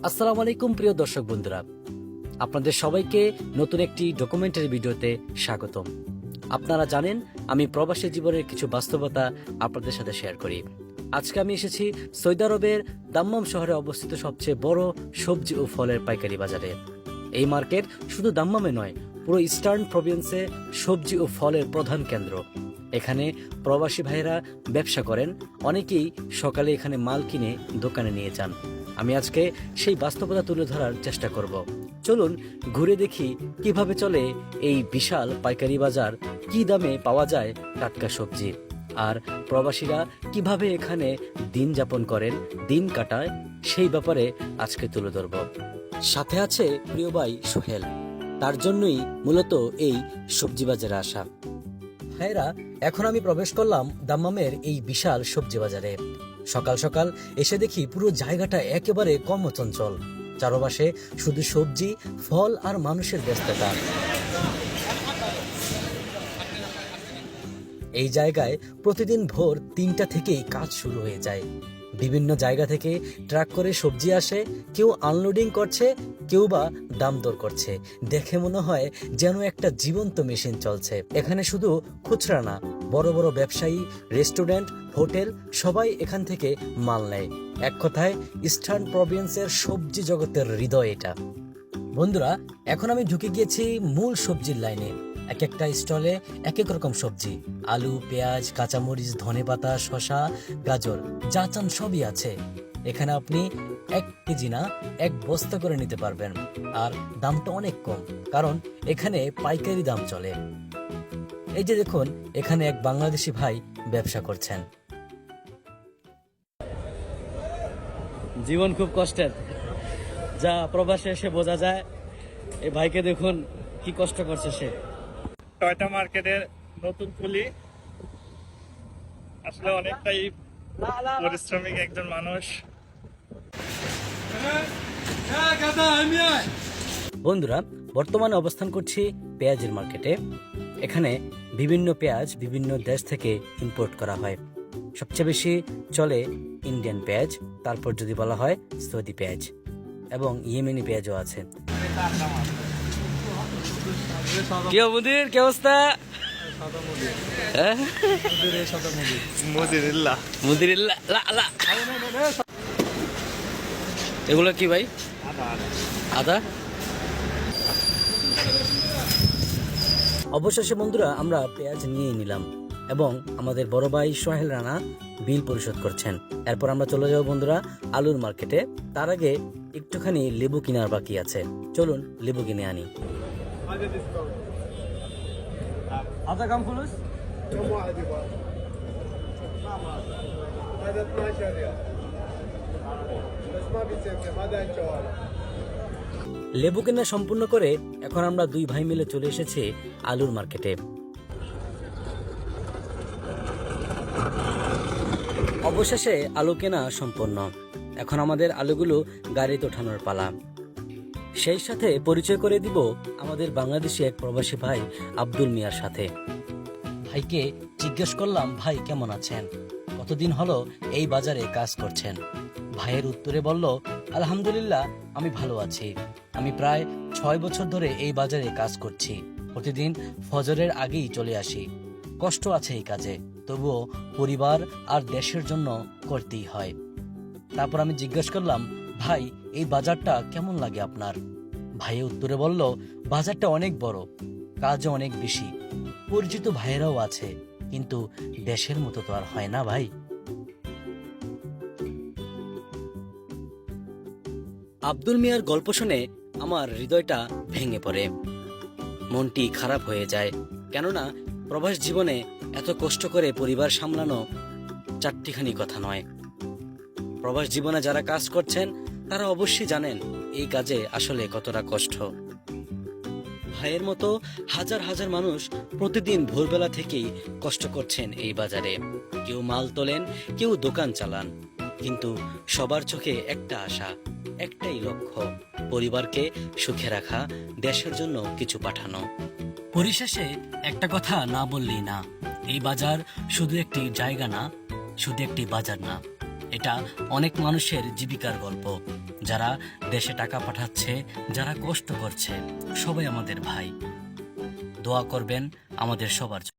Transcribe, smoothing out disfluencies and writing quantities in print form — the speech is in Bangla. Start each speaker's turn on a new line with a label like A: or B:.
A: আসসালামু আলাইকুম প্রিয় দর্শক বন্ধুরা, আপনাদের সবাইকে নতুন একটি ডকুমেন্টারি ভিডিওতে স্বাগতম। আপনারা জানেন আমি প্রবাসী জীবনের কিছু বাস্তবতা আপনাদের সাথে শেয়ার করি। আজকে আমি এসেছি সৌদি আরবের দাম্মাম শহরে অবস্থিত সবচেয়ে বড় সবজি ও ফলের পাইকারি বাজারে। এই মার্কেট শুধু দাম্মামে নয়, পুরো ইস্টার্ন প্রভিন্সে সবজি ও ফলের প্রধান কেন্দ্র। এখানে প্রবাসী ভাইয়েরা ব্যবসা করেন, অনেকেই সকালে এখানে মাল কিনে দোকানে নিয়ে যান। আমি আজকে সেই বাস্তবতা তুলে ধরার চেষ্টা করব। চলুন ঘুরে দেখি কিভাবে চলে এই বিশাল পাইকারি বাজার, কি দামে পাওয়া যায় টাটকা সবজি, আর প্রবাসীরা কিভাবে এখানে দিন যাপন করেন, দিন কাটায়, সেই ব্যাপারে আজকে তুলে ধরব। সাথে আছে প্রিয় ভাই সোহেল, তার জন্যই মূলত এই সবজি বাজারে আসা। ভাইরা, এখন আমি প্রবেশ করলাম দাম্মামের এই বিশাল সবজি বাজারে। সকাল সকাল এসে দেখি পুরো জায়গাটা একেবারে কর্মচঞ্চল। চারপাশে শুধু সবজি, ফল আর মানুষের ব্যস্ততা। এই জায়গায় প্রতিদিন ভোর 3টা থেকেই কাজ শুরু হয়ে যায়। বিভিন্ন জায়গা থেকে ট্রাক করে সবজি আসে, কেউ আনলোডিং করছে, কেউ বা দাম দর করছে। দেখে মনে হয় যেন একটা জীবন্ত মেশিন চলছে। এখানে শুধু খুচরা না, বড় বড় ব্যবসায়ী, রেস্টুরেন্ট, হোটেল সবাই এখান থেকে মাল নেয়। এক কথায় ইস্টার্ন প্রভিন্সের সবজি জগতের হৃদয় এটা। বন্ধুরা, এখন আমি ঢুকে গিয়েছি মূল সবজির লাইনে। এক একটা স্টলে এক এক রকম সবজি, আলু, পেঁয়াজ, কাঁচামরিচ, ধনেপাতা, শসা, গাজর, যা চান সবই আছে। এখানে আপনি 1 কেজি না, 1 বস্তা করে নিতে পারবেন। আর দামটা অনেক কম, কারণ এখানে পাইকারি দাম চলে। এই যে দেখুন, এখানে এক বাংলাদেশি ভাই ব্যবসা করছেন। জীবন খুব কষ্টের, যা প্রবাসে এসে বোঝা যায়। এই ভাইকে দেখুন কি কষ্ট করছে সে।
B: টয়টা মার্কেটের নতুন খুলি, আসলে অনেকটাই পরিশ্রমিক একজন মানুষ।
A: বন্ধুরা, বর্তমানে অবস্থান করছি পেঁয়াজের মার্কেটে। এখানে বিভিন্ন পেঁয়াজ বিভিন্ন দেশ থেকে ইম্পোর্ট করা হয়। সবচেয়ে বেশি চলে ইন্ডিয়ান পেঁয়াজ, তারপর যদি বলা হয় সৌদি পেঁয়াজ, এবং ইয়েমেনি পেঁয়াজও আছে। কি মুদির, কি অবস্থা? এগুলো কি ভাই? আদা। অবশেষে বন্ধুরা আমরা পেঁয়াজ নিয়ে নিলাম এবং আমাদের বড় ভাই সোহেল রানা বিল পরিশোধ করছেন। এরপর আমরা চলে যাব বন্ধুরা আলুর মার্কেটে। তার আগে একটুখানি লেবু কেনার বাকি আছে, চলুন লেবু কিনে আনি। আদা কাম ফুলুস লেবু কেনা সম্পূর্ণ করে এখন আমরা 2 ভাই মিলে চলে এসেছি আলুর মার্কেটে। অবশেষে আলু কেনা সম্পন্ন। এখন আমাদের আলুগুলো গাড়িতে ওঠানোর পালা। সেই সাথে পরিচয় করে দিব আমাদের বাংলাদেশি এক প্রবাসী ভাই আব্দুল মিয়ার সাথে। ভাইকে জিজ্ঞেস করলাম, ভাই কেমন আছেন, কতদিন হলো এই বাজারে কাজ করছেন? ভাইয়ের উত্তরে বলল, আলহামদুলিল্লাহ আমি ভালো আছি। আমি প্রায় 6 বছর ধরে এই বাজারে কাজ করছি। প্রতিদিন ফজরের আগেই চলে আসি। কষ্ট আছে এই কাজে, তবুও পরিবার আর দেশের জন্য করতেই হয়। তারপর আমি জিজ্ঞেস করলাম, ভাই এই বাজারটা কেমন লাগে আপনার? ভাইয়ের উত্তরে বলল, বাজারটা অনেক বড়, কাজও অনেক বেশি, পরিচিত ভাইয়েরাও আছে, কিন্তু দেশের মতো তো আর হয় না ভাই। আব্দুল মিয়ার গল্প শুনে আমার হৃদয়টা ভেঙে পড়ে, মনটি খারাপ হয়ে যায়। কেননা প্রবাস জীবনে এত কষ্ট করে পরিবার সামলানো চারটিখানি কথা নয়। প্রবাস জীবনে যারা কাজ করছেন তারা অবশ্যই জানেন এই কাজে আসলে কতটা কষ্ট। ভাইয়ের মতো হাজার হাজার মানুষ প্রতিদিন ভোরবেলা থেকেই কষ্ট করছেন এই বাজারে। কেউ মাল তোলেন, কেউ দোকান চালান, কিন্তু সবার চোখে একটা আশা, একটাই লক্ষ্য, পরিবারকে সুখে রাখা, দেশের জন্য কিছু পাঠানো। পরিশেষে একটা কথা না বললেই না, এই বাজার শুধু একটি জায়গা না, শুধু একটি বাজার না, এটা অনেক মানুষের জীবিকার গল্প। যারা দেশে টাকা পাঠাচ্ছে, যারা কষ্ট করছে, সবাই আমাদের ভাই। দোয়া করবেন আমাদের সবার জন্য।